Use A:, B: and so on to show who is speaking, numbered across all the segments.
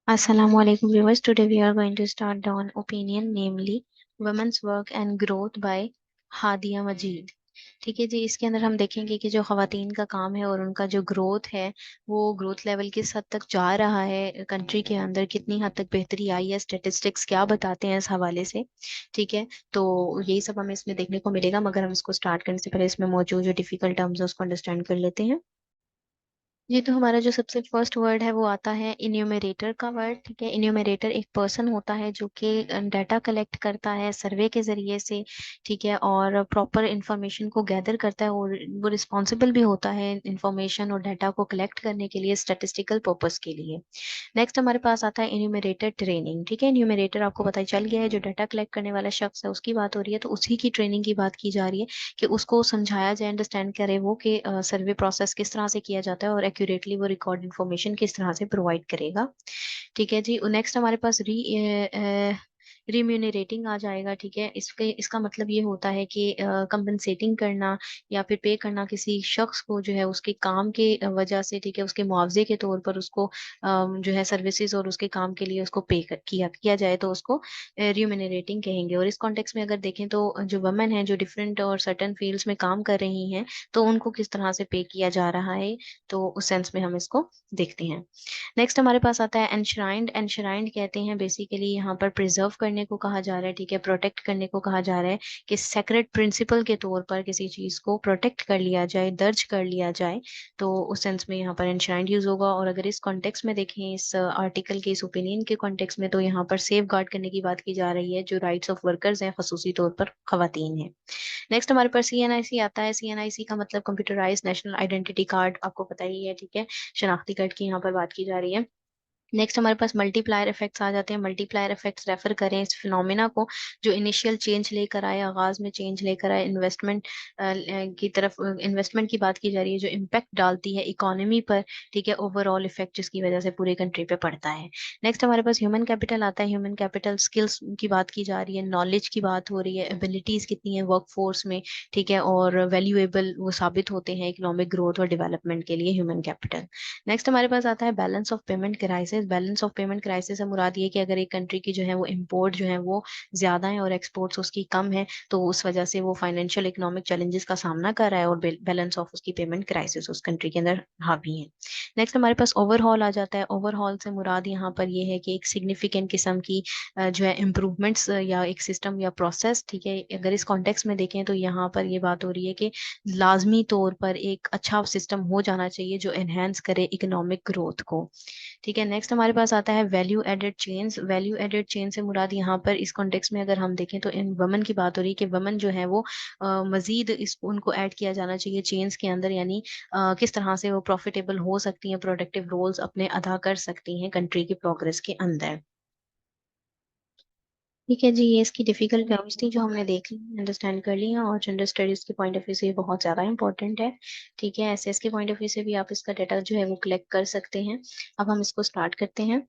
A: Assalamu alaikum viewers. Today we are going to start down opinion, namely women's work and growth by Hadiya मजीद। ठीक है जी, इसके अंदर हम देखेंगे कि जो खवातीन का काम है और उनका जो ग्रोथ है वो ग्रोथ लेवल किस हद तक जा रहा है, कंट्री के अंदर कितनी हद तक बेहतरी आई है, स्टेटिस्टिक्स क्या बताते हैं इस हवाले से। ठीक है, तो यही सब हमें इसमें देखने को मिलेगा, मगर हम इसको स्टार्ट करने से पहले इसमें मौजूद जो डिफिकल्ट टर्म्स है उसको अंडरस्टैंड कर लेते हैं। जी, तो हमारा जो सबसे फर्स्ट वर्ड है वो आता है इन्यूमरेटर का वर्ड। ठीक है, इन्यूमरेटर एक पर्सन होता है जो कि डाटा कलेक्ट करता है सर्वे के जरिए से। ठीक है, और प्रॉपर इंफॉर्मेशन को गैदर करता है, और वो रिस्पॉन्सिबल भी होता है इंफॉर्मेशन और डाटा को कलेक्ट करने के लिए, स्टैटिस्टिकल पर्पस के लिए। नेक्स्ट हमारे पास आता है इन्यूमरेटर ट्रेनिंग। ठीक है, इन्यूमरेटर आपको पता ही चल गया है, जो डाटा कलेक्ट करने वाला शख्स है उसकी बात हो रही है, तो उसी की ट्रेनिंग की बात की जा रही है कि उसको समझाया जाए, अंडरस्टैंड करे वो कि सर्वे प्रोसेस किस तरह से किया जाता है और एक्यूरेटली वो रिकॉर्ड इन्फॉर्मेशन किस तरह से प्रोवाइड करेगा। ठीक है जी, नेक्स्ट हमारे पास रिम्यूनरेटिंग आ जाएगा। ठीक है, इसका मतलब ये होता है कि कंपनसेटिंग करना या फिर पे करना किसी शख्स को, जो है उसके काम के वजह से। ठीक है, उसके मुआवजे के तौर पर उसको जो है सर्विसेज और उसके काम के लिए उसको किया जाए, तो उसको रिम्यूनरेटिंग कहेंगे। और इस कॉन्टेक्स्ट में अगर देखें तो जो वमेन है जो डिफरेंट और सर्टन फील्ड्स में काम कर रही हैं, तो उनको किस तरह से पे किया जा रहा है, तो उस सेंस में हम इसको देखते हैं। नेक्स्ट हमारे पास आता है एनश्राइंड। एनश्राइंड कहते हैं बेसिकली यहाँ पर प्रिजर्व करने को कहा जा रहा है। ठीक है, प्रोटेक्ट करने को कहा जा रहा है कि सेक्रेट प्रिंसिपल के तौर पर किसी चीज को प्रोटेक्ट कर लिया जाए, दर्ज कर लिया जाए, तो उस सेंस में यहाँ पर एनश्राइंड यूज होगा। और अगर इस कॉन्टेक्स्ट में देखें, इस आर्टिकल के, इस ओपिनियन के कॉन्टेक्स्ट में, तो यहाँ पर सेफ गार्ड करने की बात की जा रही है जो राइट्स ऑफ वर्कर्स हैं, खसूसी तौर पर खवातीन हैं। नेक्स्ट हमारे पास सीएनआईसी आता है। सीएनआईसी का मतलब कंप्यूटराइज नेशनल आइडेंटिटी कार्ड, आपको पता ही है। ठीक है, शनाख्ती कार्ड की यहाँ पर बात की जा रही है। नेक्स्ट हमारे पास मल्टीप्लायर इफेक्ट्स आ जाते हैं। मल्टीप्लायर इफेक्ट्स रेफर करें इस फिनोमिना को जो इनिशियल चेंज लेकर आए, आगाज में चेंज लेकर आए, इन्वेस्टमेंट की तरफ, इन्वेस्टमेंट की बात की जा रही है जो इम्पैक्ट डालती है इकोनॉमी पर। ठीक है, ओवरऑल इफेक्ट जिसकी वजह से पूरी कंट्री पे पड़ता है। नेक्स्ट हमारे पास ह्यूमन कैपिटल आता है। ह्यूमन कैपिटल स्किल्स की बात की जा रही है, नॉलेज की बात हो रही है, एबिलिटीज कितनी है वर्क फोर्स में। ठीक है, और वैल्यूएबल वो साबित होते हैं इकोनॉमिक ग्रोथ और डेवलपमेंट के लिए ह्यूमन कैपिटल। नेक्स्ट हमारे पास आता है balance of payment crisis. Balance of payment crisis से मुराद ये कि अगर एक कंट्री की जो है वो इम्पोर्ट जो है वो ज्यादा है और एक्सपोर्ट्स उसकी कम है, तो उस वजह से वो फाइनेंशियल इकोनॉमिक चैलेंजेस का सामना कर रहा है और बैलेंस ऑफ उसकी पेमेंट क्राइसिस उस कंट्री के अंदर हावी है। नेक्स्ट हमारे पास ओवरहॉल आ जाता है। ओवरहॉल से मुराद यहाँ पर ये है कि एक सिग्निफिकेंट किस्म की जो है इम्प्रूवमेंट्स या एक सिस्टम या प्रोसेस। ठीक है, अगर इस कॉन्टेक्स्ट में देखें तो यहाँ पर ये बात हो रही है कि लाजमी तौर पर एक अच्छा सिस्टम हो जाना चाहिए जो एनहेंस करे इकोनॉमिक ग्रोथ को। ठीक है, नेक्स्ट हमारे पास आता है value added chains. Value added chain से मुराद यहाँ पर इस कॉन्टेक्स्ट में अगर हम देखें तो इन वमन की बात हो रही है कि वमन जो है वो मजीद इस उनको ऐड किया जाना चाहिए चेन्स के अंदर, यानी किस तरह से वो प्रॉफिटेबल हो सकती हैं, प्रोडक्टिव रोल्स अपने अदा कर सकती हैं कंट्री की प्रोग्रेस के अंदर। ठीक है जी, ये इसकी डिफिकल्ट टर्म्स थी जो हमने देख ली, अंडरस्टैंड कर लिया, और जेंडर स्टडीज के पॉइंट ऑफ व्यू से ये बहुत ज़्यादा इंपॉर्टेंट है। ठीक है, एसएस के पॉइंट ऑफ व्यू से भी आप इसका डाटा जो है वो कलेक्ट कर सकते हैं। अब हम इसको स्टार्ट करते हैं।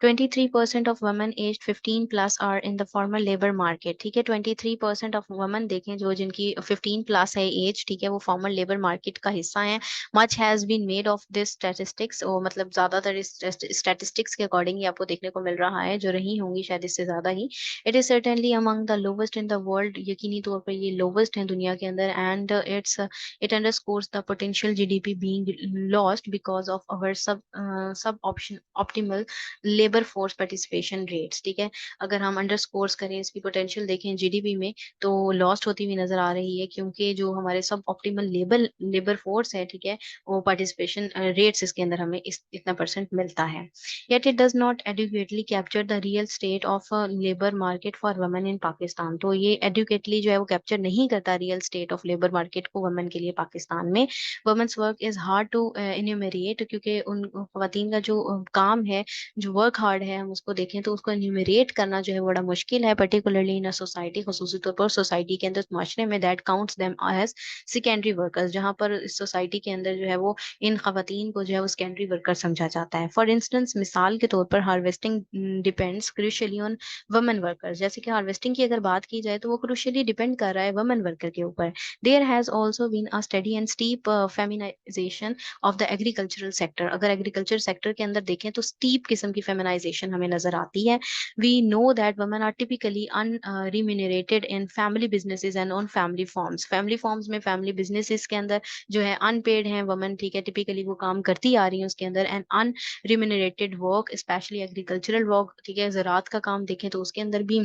A: 23% of women age 15 plus are in the formal labour market. ठीक है, 23% ऑफ वुमेन देखें जो जिनकी 15 प्लस है एज, ठीक है, वो फॉर्मल लेबर मार्केट का हिस्सा है। Much has been made of this statistics, और मतलब ज्यादातर इस स्टैटिस्टिक्स के अकॉर्डिंग ही आपको देखने को मिल रहा है, जो रही होंगी शायद इससे ज्यादा ही। It is certainly among the lowest in the world, यकीनी तौर पर ये लोवेस्ट है दुनिया के अंदर। And it underscores the potential GDP being lost because of our sub option optimal labour force participation rates. ठीक है, अगर हम अंडरस्कोर्स करें, इसकी पोटेंशियल देखें जीडीपी में, तो लॉस्ट होती हुई नजर आ रही है, क्योंकि जो हमारे सब ऑप्टिमल लेबर लेबर फोर्स है, ठीक है, वो पार्टिसिपेशन रेट्स इसके अंदर हमें इतना परसेंट मिलता है। Yet it does not adequately capture the real state of a labor market for women in Pakistan। तो ये adequately जो है वो कैप्चर नहीं करता real state of labour market को वुमेन के लिए पाकिस्तान में। Women's work is hard to enumerate, क्योंकि उन खवातीन का जो काम है, जो वर्क हार्ड है, हम उसको देखें तो उसको इन्यूमरेट करना जो है बड़ा मुश्किल है, पर्टिकुलरली इन अ सोसाइटी, खसूसी तौर पर सोसाइटी के अंदर, माशरे में, that counts them as secondary workers, जहाँ पर इस सोसाइटी के अंदर जो है वो इन खवातीन को जो है वो सेकेंडरी वर्कर समझा जाता है। फॉर इंस्टेंस, मिसाल के तौर पर harvesting depends crucially on women workers, जैसे कि हार्वेस्टिंग की अगर बात की जाए तो वो क्रुशियली डिपेंड कर रहा है वुमेन वर्कर के ऊपर। There has also been a study and steep feminisation of the agricultural sector. अगर एग्रीकल्चर सेक्टर के अंदर देखें तो स्टीप किस्म की फेमिनाइजेशन हमें नजर आती है। We know that women are typically unremunerated in family businesses and on family farms. Family farms में, फैमिली बिजनेसेस के अंदर जो है अनपेड है वुमेन, ठीक है, टिपिकली वो काम करती आ रही है उसके अंदर। And unremunerated work, especially agricultural work, ठीक है, ज़राअत का काम देखें तो उसके अंदर भी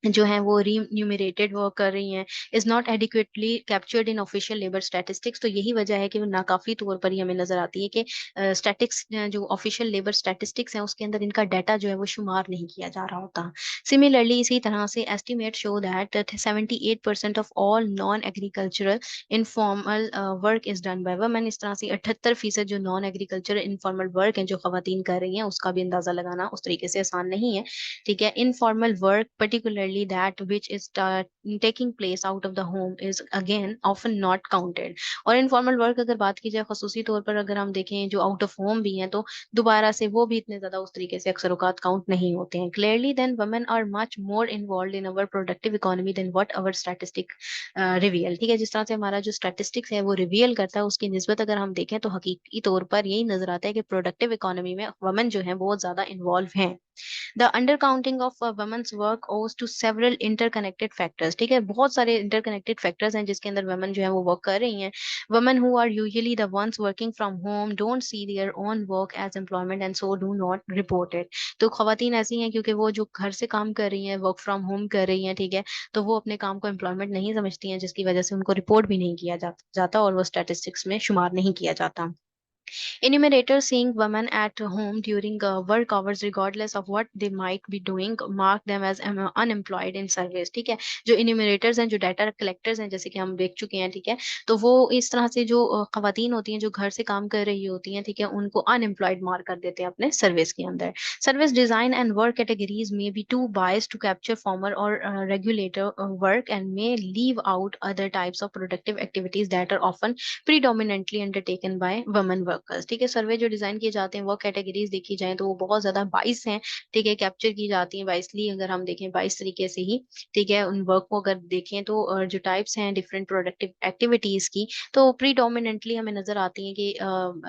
A: जो है वो रीन्यूमरेटेड वर्क कर रही हैं, is not adequately captured in official labour statistics. तो यही वजह है कि वो नाकाफी तौर पर ही हमें नजर आती है कि स्टैटिक्स जो ऑफिशियल लेबर स्टैटिस्टिक्स हैं उसके अंदर इनका डाटा जो है वो शुमार नहीं किया जा रहा होता। सिमिलरली इसी तरह से estimate show that 78% of all non agricultural informal work is done by women. इस तरह से 78% जो नॉन एग्रीकल्चरल इनफॉर्मल वर्क हैं जो खवातीन कर रही हैं उसका भी अंदाजा लगाना उस तरीके से आसान नहीं है। ठीक है, informal work particularly that which is taking place out of the home is again often not counted। और इनफॉर्मल वर्क अगर बात की जाए खसूसी तौर पर अगर हम देखें जो आउट ऑफ होम भी हैं तो दोबारा से वो भी इतने ज्यादा उस तरीके से अक्सर औकात काउंट नहीं होते हैं। Clearly then women are much more involve in our productive economy than what our statistic reveal. ठीक है, जिस तरह से हमारा जो स्टैटिस्टिक्स है वो रिवील करता है उसकी निस्बत अगर हम देखें तो हकीकी तौर पर यही नजर आता है कि प्रोडक्टिव इकोनॉमी में वुमेन जो है बहुत ज्यादा इन्वॉल्व हैं। द अंडरकाउंटिंग ऑफ वुमेन्स वर्क ओज टू सेवरल इंटरकनेक्टेड फैक्टर्स। ठीक है, बहुत सारे इंटरकनेक्टेड फैक्टर्स हैं जिसके अंदर वुमेन जो है वो वर्क कर रही हैं। Women who are usually the ones working from home don't see their own work as employment and so do not report it. तो खवातीन ऐसी हैं क्योंकि वो जो घर से काम कर रही हैं, वर्क फ्रॉम होम कर रही हैं, ठीक है, तो वो अपने काम को एम्प्लॉयमेंट नहीं समझती हैं, जिसकी वजह से उनको रिपोर्ट भी नहीं किया जाता और वो स्टैटिस्टिक्स में शुमार नहीं किया जाता। Enumerators seeing women at home during work hours regardless of what they might be doing mark them as unemployed in surveys। ठीक है, जो इन्यूमरेटर्स हैं, जो डाटा कलेक्टर्स हैं, जैसे कि हम देख चुके हैं, ठीक है, तो वो इस तरह से जो खवातीन होती हैं जो घर से काम कर रही होती हैं, ठीक है, उनको अनएम्प्लॉयड मार्क कर देते हैं अपने सर्विस के अंदर। Service design and work categories में be too bias to capture formal और regular work and may leave out other types of productive activities that are often predominantly undertaken by women workers. ठीक है, सर्वे जो design किए जाते हैं वो categories देखी जाए तो वो बहुत ज्यादा 22 हैं। ठीक है, कैप्चर की जाती हैं 22ली, अगर हम देखें 22 तरीके से ही। ठीक है, उन वर्क को अगर देखें तो जो टाइप्स हैं डिफरेंट प्रोडक्टिव एक्टिविटीज की, तो प्रीडोमिनेंटली हमें नजर आती है कि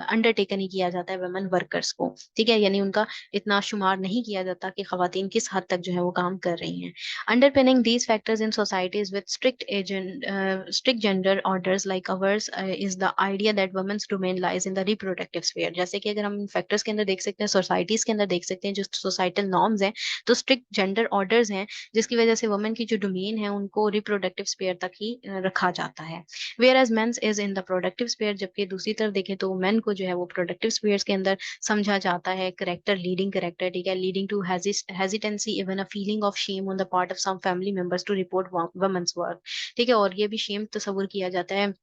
A: अंडरटेकन ही किया जाता है वुमेन वर्कर्स को। ठीक है, यानी उनका इतना शुमार नहीं किया जाता कि खवातीन किस हद तक जो है वो काम कर रही हैं। Underpinning these factors in societies with strict gender orders like ours is the idea that women's domain lies in the reproductive sphere। जैसे कि अगर हम फैक्टर्स के अंदर देख सकते हैं, सोसाइटीज के अंदर देख सकते हैं, जो सोसाइटल नॉर्म्स हैं, तो स्ट्रिक्ट जेंडर ऑर्डर्स हैं जिसकी वजह से वुमेन की जो डोमेन है उनको रिप्रोडक्टिव स्पेयर तक ही रखा जाता है। Whereas men's is in the productive sphere, जबकि दूसरी तरफ देखें तो मेन को जो है वो प्रोडक्टिव स्पेयर के अंदर समझा जाता है करेक्टर, लीडिंग करेक्टर, ठीक है, leading to hesitancy even a feeling of shame on the part of some family members to report women's work. ठीक है, और ये भी शेम तस्वुर किया जाता है,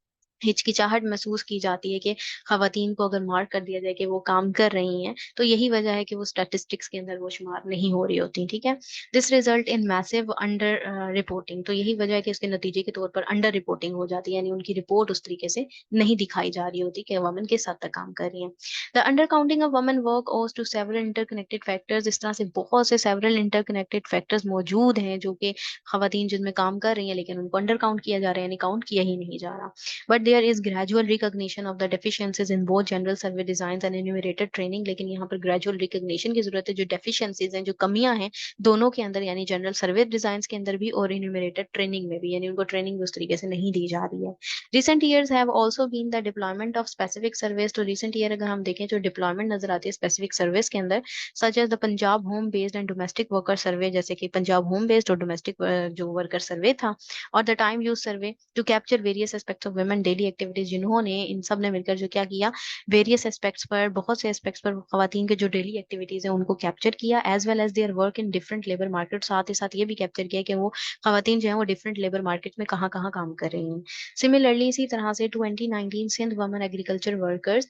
A: हिचकिचाहट महसूस की जाती है कि खवातीन को अगर मार्क कर दिया जाए कि वो काम कर रही हैं, तो यही वजह है कि वो स्टैटिस्टिक्स के अंदर वो शुमार नहीं हो रही होती। ठीक है, this result in massive under reporting. तो यही वजह है कि इसके नतीजे के तौर पर अंडर रिपोर्टिंग हो जाती है, यानी उनकी रिपोर्ट उस तरीके से नहीं दिखाई जा रही होती कि वुमेन किस हद तक काम कर रही हैं। The under counting of women work ओज टू सेवरल इंटरकनेक्टेड फैक्टर्स। इस तरह से बहुत से सेवरल इंटरकनेक्टेड फैक्टर्स मौजूद हैं जो कि खवातीन जिनमें काम कर रही हैं लेकिन उनको अंडर काउंट किया जा रहा है, यानी काउंट किया ही नहीं जा रहा। But there is gradual recognition of the deficiencies in both general survey designs and enumerated training। लेकिन यहाँ पर gradual recognition की जरूरत है, जो deficiencies हैं, जो कमियां हैं दोनों के अंदर, यानी जनरल सर्वे डिजाइन के अंदर भी और enumerated ट्रेनिंग में भी, यानी उनको ट्रेनिंग उस तरीके से नहीं दी जा रही है। recent years have also been the deployment of specific surveys। तो recent year अगर हम देखें जो deployment नजर आती है specific surveys के अंदर, such as the Punjab home based and domestic worker survey, जैसे कि पंजाब होम बेस्ड और डोमेस्टिक जो वर्कर सर्वे था, और the time use survey to capture various aspects of women daily activities. जिन्होंने इन सब ने मिलकर जो क्या किया, वेरियस एस्पेक्ट्स पर, बहुत से एस्पेक्ट्स पर खवातीन के जो डेली एक्टिविटीज है उनको कैप्चर किया, as well as their work in different labour market. साथ ही साथ ये भी कैप्चर किया कि वो खवातीन जो है वो डिफरेंट लेबर मार्केट में कहाँ कहाँ काम कर रही हैं। सिमिलरली इसी तरह से 2019 सिंध वुमेन एग्रीकल्चर वर्कर्स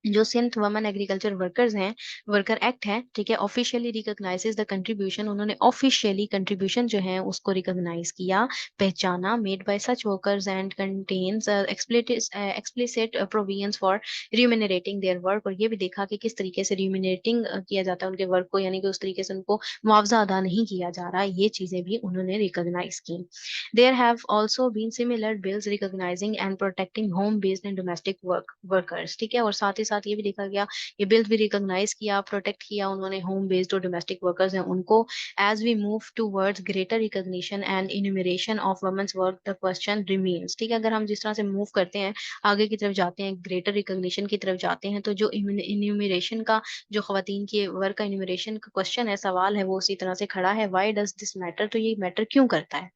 A: जो सिंथ वुमेन एग्रीकल्चर वर्कर्स हैं, वर्कर एक्ट है, ठीक है, ऑफिशियली रिकॉग्नाइजेस द कंट्रीब्यूशन, उन्होंने ऑफिशियली कंट्रीब्यूशन जो है उसको रिकॉग्नाइज किया, पहचाना, made by such workers and contains explicit provisions for remunerating their work, और ये भी देखा कि किस तरीके से रिम्यूनरेटिंग किया जाता है उनके वर्क को, यानी कि उस तरीके से उनको मुआवजा अदा नहीं किया जा रहा, ये चीजें भी उन्होंने रिकॉग्नाइज की। There have also been similar bills recognising and protecting home based and domestic workers, ठीक है, और साथ ही साथ ये भी देखा गया, ये बिल्स भी रिकॉग्नाइज किया, प्रोटेक्ट किया उन्होंने होम बेस्ड और डोमेस्टिक वर्कर्स हैं उनको। As we move towards greater recognition and enumeration of women's work the question remains, ठीक है, अगर हम जिस तरह से मूव करते हैं, आगे की तरफ जाते हैं, ग्रेटर रिकॉग्निशन की तरफ जाते हैं, तो जो इन्यूमरेशन का, जो खवातीन के वर्क का इन्यूमरेशन का क्वेश्चन है, सवाल है, वो उसी तरह से खड़ा है, व्हाई डज दिस मैटर, तो ये मैटर क्यों करता है।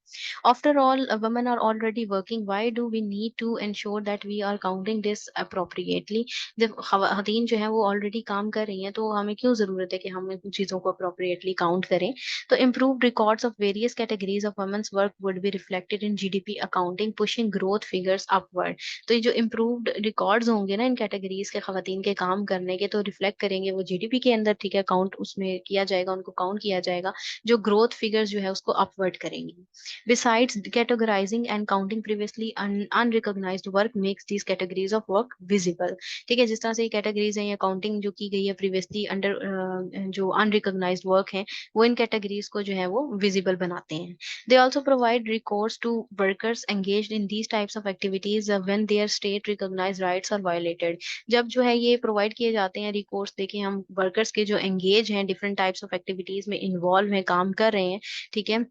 A: After all, women are already working. Why do we need to ensure that we are counting this appropriately? जब खवातीन जो है वो ऑलरेडी काम कर रही हैं, तो हमें क्यों जरूरत है कि हम इन चीजों को अप्रोप्रिएटली काउंट करें। तो improved records of various categories of women's work would be reflected in GDP accounting, pushing growth figures upward. तो ये जो improved records होंगे ना इन कैटेगरीज के खवातीन के काम करने के, तो रिफ्लेक्ट करेंगे वो जीडीपी के अंदर, ठीक है, काउंट उसमें किया जाएगा, उनको काउंट किया जाएगा, जो ग्रोथ फिगर्स जो है उसको अपवर्ड करेंगी। Besides, categorizing and counting previously unrecognized work makes these categories of work visible. ठीक है, जिस तरह से ये कैटेगरीज हैं या काउंटिंग जो की गई है प्रीवियसली अंडर, जो अनरिकॉग्नाइज्ड वर्क है, वो इन कैटेगरीज को जो है वो विजिबल बनाते हैं। They also provide recourse to workers engaged in these types of activities when their state recognized rights are violated. जब जो है ये प्रोवाइड किए जाते हैं रिकोर्स, देखिए हम वर्कर्स के जो एंगेज हैं डिफरेंट टाइप्स ऑफ एक्टिविटीज में इन्वॉल्व हैं, काम कर रहे हैं, ठीक है,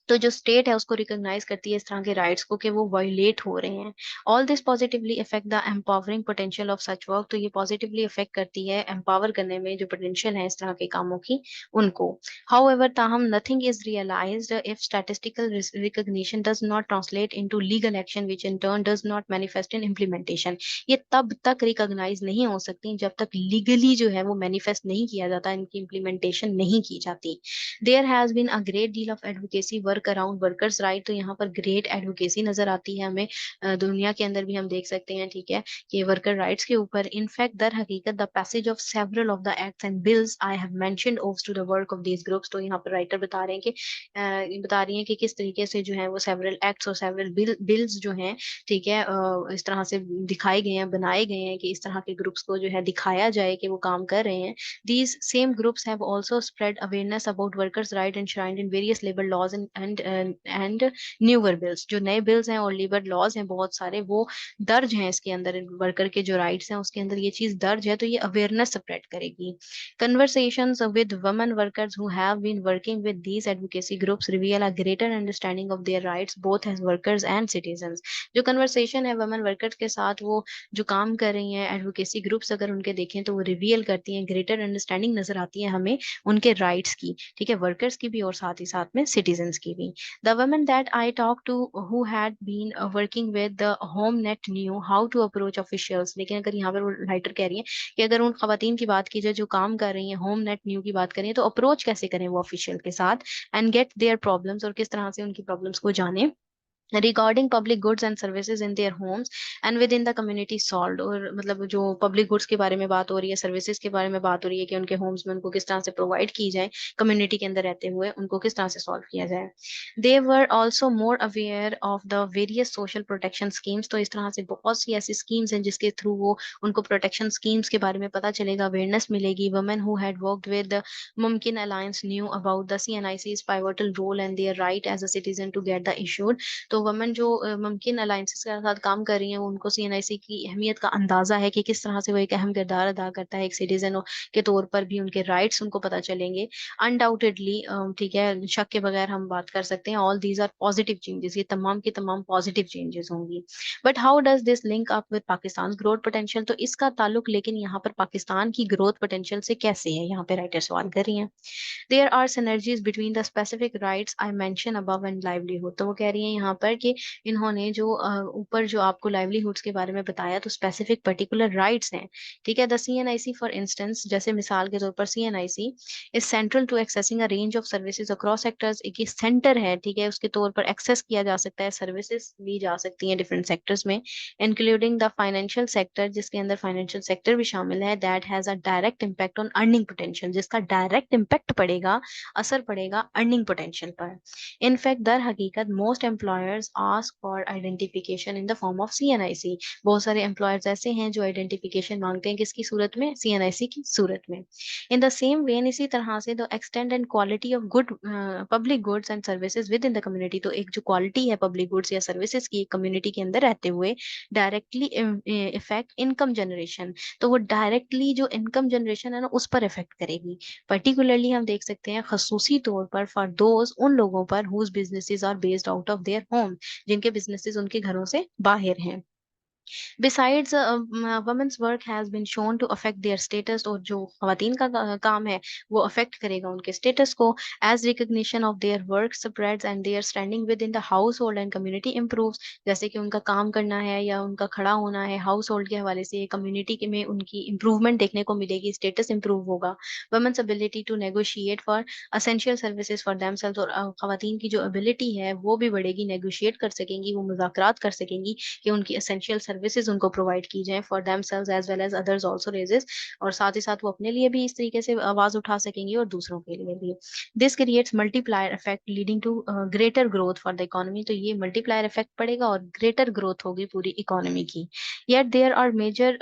A: तो जो स्टेट है उसको रिकॉग्नाइज करती है इस तरह के राइट्स को कि वो वायलेट हो रहे हैं। All this positively effect the empowering potential of such work, तो ये पॉजिटिवली इफेक्ट करती है एम्पावर करने में जो पोटेंशियल है इस तरह के कामों की, उनको। हाउएवर, ताहम nothing is realised if statistical recognition does not translate into legal action which in turn does not manifest in implementation. ये तब तक रिकॉग्नाइज नहीं हो सकती जब तक लीगली जो है वो मैनिफेस्ट नहीं किया जाता, इनकी इम्प्लीमेंटेशन नहीं की जाती। There has been a great deal of advocacy work around workers right, तो यहाँ पर ग्रेट एडवोकेसी नजर आती है हमें, दुनिया के अंदर भी हम देख सकते हैं, ठीक है, कि वर्कर राइट्स के ऊपर। इनफैक्ट दर हकीकत the passage of several of the acts and bills I have mentioned owes to the work of these groups, तो यहाँ पर राइटर बता रहे हैं कि बता रही हैं कि किस तरीके से जो है वो सेवरल एक्ट्स और सेवरल बिल्स जो हैं, ठीक है, इस तरह से दिखाए गए हैं, बनाए गए हैं कि इस तरह के ग्रुप्स को जो है दिखाया जाए कि वो काम कर रहे हैं। These same groups have also spread awareness about workers' right enshrined in various labor laws and newer bills. जो नए bills हैं और labor laws हैं बहुत सारे, वो दर्ज हैं इसके अंदर, वर्कर के जो rights हैं उसके अंदर ये चीज दर्ज है, तो ये awareness spread करेगी। Conversations with women workers who have been working with these advocacy groups reveal a greater understanding of their rights both as workers and citizens. जो conversation है women workers के साथ, वो जो काम कर रही हैं एडवोकेसी ग्रुप्स, अगर उनके देखें तो वो रिवील करती हैं, ग्रेटर अंडरस्टैंडिंग नजर आती है हमें उनके राइट्स की, ठीक है, वर्कर्स की भी और साथ ही साथ में सिटीजन्स की भी। The women that I talk to who had been working with the home net knew how to approach officials, लेकिन अगर यहाँ पर वो राइटर कह रही है कि अगर उन खवातीन की बात की जाए जो काम कर रही हैं, होम नेट न्यू की बात करें, तो अप्रोच कैसे करें वो ऑफिशियल के साथ, एंड गेट देयर प्रॉब्लम्स, और किस तरह से उनकी प्रॉब्लम्स को जाने regarding public goods and services in their homes and within the community solved, और मतलब जो पब्लिक गुड्स के बारे में बात हो रही है, सर्विसेज के बारे में बात हो रही है कि उनके होम्स में उनको किस तरह से प्रोवाइड की जाए, कम्युनिटी के अंदर रहते हुए उनको किस तरह से सॉल्व किया जाए। They were also more aware of the various social protection schemes, तो इस तरह से बहुत सी ऐसी स्कीम्स हैं जिसके थ्रू वो उनको प्रोटेक्शन स्कीम्स के बारे में पता चलेगा, अवेयरनेस मिलेगी। Women who had worked with Mumkin alliance knew about the CNIC's pivotal role and their right as a citizen to get the issued, तो वुमेन जो मुमकिन अलायंसेस के साथ काम कर रही हैं, उनको सीएनआईसी की अहमियत का अंदाजा है कि किस तरह से वो एक अहम किरदार अदा करता है एक सिटीजन के तौर पर भी, उनके राइट्स उनको पता चलेंगे अनडाउटेडली, ठीक है, शक के बगैर हम बात कर सकते हैं। All these are positive changes, ये तमाम की तमाम पॉजिटिव चेंजेस होंगी। But how does this link up with Pakistan growth potential, तो इसका ताल्लुक लेकिन यहाँ पर पाकिस्तान की ग्रोथ पोटेंशियल से कैसे है, यहाँ पे राइटर सवाल कर रही हैं। There are synergies between the specific rights I mentioned above and livelihood, तो वो कह रही हैं यहाँ पर कि इन्होंने जो ऊपर जो आपको लाइवलीहुड्स के बारे में बताया, तो स्पेसिफिक पर्टिकुलर राइट्स हैं, ठीक है। द सीएनआईसी फॉर इंस्टेंस, जैसे मिसाल के तौर पर CNIC is central to accessing a range of services across sectors. एक सेंटर है, ठीक है, उसके तौर पर एक्सेस किया जा सकता है, सर्विसेज ली जा सकती हैं डिफरेंट सेक्टर्स में, इंक्लूडिंग द फाइनेंशियल सेक्टर, जिसके अंदर फाइनेंशियल सेक्टर भी शामिल है। That has a direct impact on earning potential, जिसका डायरेक्ट इम्पैक्ट पड़ेगा, असर पड़ेगा अर्निंग पोटेंशियल पर। इनफैक्ट दर हकीकत most employers ask for identification in the form of CNIC. बहुत सारे एम्प्लॉयर्स ऐसे हैं जो आइडेंटिफिकेशन मांगते हैं, किसकी सूरत में? सीएनआईसी की सूरत में। इन द सेम वे, इसी तरह से the extent and quality of good public goods and services with in the community, तो एक जो क्वालिटी है पब्लिक गुड्स या सर्विसेज की कम्युनिटी के अंदर रहते हुए, डायरेक्टली इफेक्ट इनकम जनरेशन, तो वो डायरेक्टली जो इनकम जनरेशन है ना उस पर इफेक्ट करेगी। पर्टिकुलरली हम देख सकते हैं खसूसी तौर पर फॉर दोज, उन लोगों पर whose businesses are based out of their home, जिनके बिजनेसेस उनके घरों से बाहर हैं। Besides, women's work has been shown to affect their status, और जो खवातीन का काम है वो अफेक्ट करेगा उनके स्टेटस को। As recognition of their work spreads and their standing within the household and community improves, जैसे कि उनका काम करना है या उनका खड़ा होना है हाउस होल्ड के हवाले से, कम्युनिटी के में उनकी इम्प्रूवमेंट देखने को मिलेगी, स्टेटस इम्प्रूव होगा। Women's ability to negotiate for essential services for themselves, और खवातीन की जो एबिलिटी है वो भी बढ़ेगी, नेगोशिएट कर सकेंगी, वो मुज़ाकरात कर सकेंगी कि उनकी एसेंशियल सर्विसेज उनको प्रोवाइड की जाएं for themselves as well as others also raises, और साथ ही साथ वो अपने लिए भी इस तरीके से आवाज उठा सकेंगी और दूसरों के लिए भी। This creates multiplier effect leading to greater growth for the economy, तो ये मल्टीप्लायर इफेक्ट पड़ेगा और ग्रेटर ग्रोथ होगी पूरी इकोनॉमी की। Yet there are major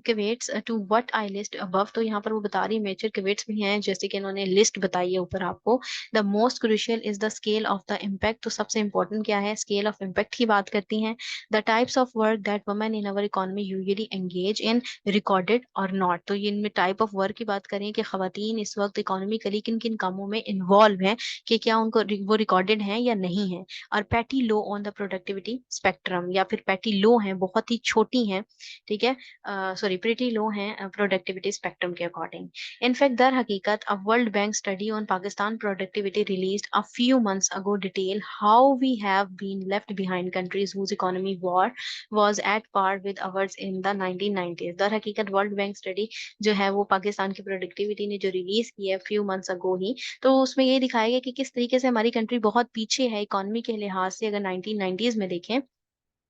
A: caveats to what I list above, तो यहाँ पर वो बता रही मेजर caveats भी हैं जैसे कि इन्होंने लिस्ट बताई है ऊपर आपको। The most crucial is the scale of the impact, तो सबसे इंपॉर्टेंट क्या है? स्केल ऑफ इम्पैक्ट की बात करती हैं। The types of work that women in our economy usually engage in, recorded or not, तो ये इनमें टाइप ऑफ वर्क की बात करें कि खवातीन इस वक्त इकोनॉमिकली किन किन कामों में इन्वॉल्व हैं, कि क्या उनको वो रिकॉर्डेड हैं या नहीं है। और petty low on the productivity spectrum, या फिर पैटी लो हैं, बहुत ही छोटी हैं, ठीक है, सॉरी प्रिटी लो हैं प्रोडक्टिविटी स्पेक्ट्रम के अकॉर्डिंग। इनफैक्ट दर हकीकत a world bank study on Pakistan productivity released a few months ago detail how we have been left behind countries whose economy was at par with ours in the 1990s। दर हकीकत world bank study जो है वो पाकिस्तान की productivity ने जो release की है few months ago ही, तो उसमें ये दिखाया गया कि किस तरीके से हमारी कंट्री बहुत पीछे है इकोनॉमी के लिहाज से, अगर 1990s में देखें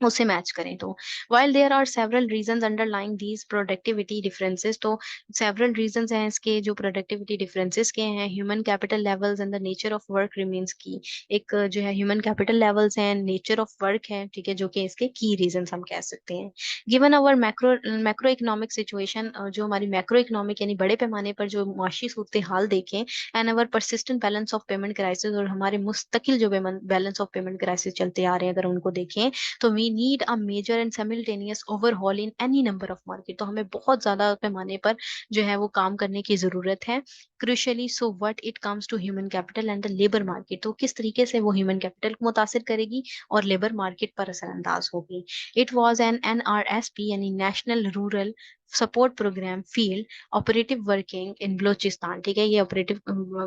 A: उसे मैच करें तो। while there are several reasons underlying these productivity differences, तो several reasons हैं इसके जो productivity differences के हैं। human capital levels and the nature of work remains key, एक जो है human capital levels हैं, nature of work है, ठीक है, जो कि इसके key reasons हम कह सकते हैं। given our macro economic situation, जो हमारी macro economic यानी बड़े पैमाने पर जो माशी सूरत हाल देखें, and our persistent balance of payment crisis, और हमारे मुस्तकिल जो balance of payment crisis चलते आ रहे हैं अगर उनको देखें, तो we need a major and simultaneous overhaul in any number of market, तो हमें बहुत ज्यादा पैमाने पर जो है वो काम करने की जरूरत है। Crucially so what it comes to human capital and the labour market, तो किस तरीके से वो ह्यूमन कैपिटल को मुतासिर करेगी और लेबर मार्केट पर असरअंदाज होगी। इट वॉज एन NRSP यानी national rural support programme field operative working in Balochistan, ठीक है, ये ऑपरेटिव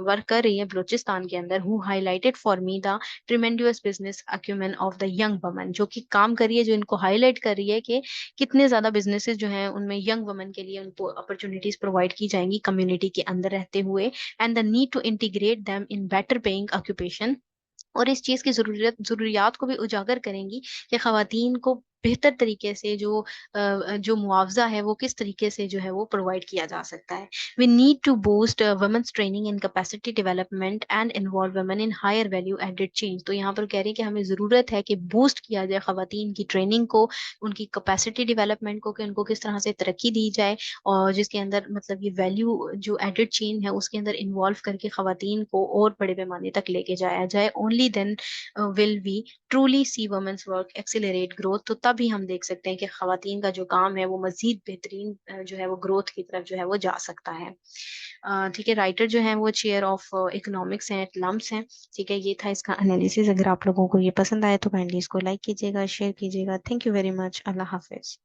A: वर्क कर रही है बलोचिस्तान के अंदर। Who highlighted for me the tremendous business acumen of the young woman, जो कि काम कर रही है, जो इनको हाईलाइट कर रही है कि कितने ज्यादा बिजनेसेस जो हैं उनमें यंग वुमन के लिए उनको अपॉर्चुनिटीज प्रोवाइड की जाएंगी कम्युनिटी के अंदर रहते हुए, and the need to integrate them in better paying occupation, और इस चीज की जरूरियात को भी उजागर करेंगी कि खवातीन को बेहतर तरीके से जो मुआवजा है वो किस तरीके से जो है वो प्रोवाइड किया जा सकता है। We need to boost women's training in capacity development and involve women in higher value added chains, तो यहाँ पर कह रही है कि हमें जरूरत है कि बूस्ट किया जाए खवातीन की ट्रेनिंग को, उनकी कैपेसिटी डेवलपमेंट को, कि उनको किस तरह से तरक्की दी जाए, और जिसके अंदर मतलब ये वैल्यू जो एडेड चेन है उसके अंदर इन्वॉल्व करके खवातीन को और बड़े पैमाने तक लेके जाया जाए। Only then will we truly see women's work accelerate growth, तो तभी हम देख सकते हैं कि खवातीन का जो काम है वो मजीद बेहतरीन जो है वो ग्रोथ की तरफ जो है वो जा सकता है। ठीक है, राइटर जो है वो चेयर ऑफ इकोनॉमिक्स हैं, लम्स हैं। ठीक है, ये था इसका एनालिसिस। अगर आप लोगों को ये पसंद आया तो काइंडली इसको लाइक कीजिएगा, शेयर कीजिएगा। Thank you very much. Allah Hafiz.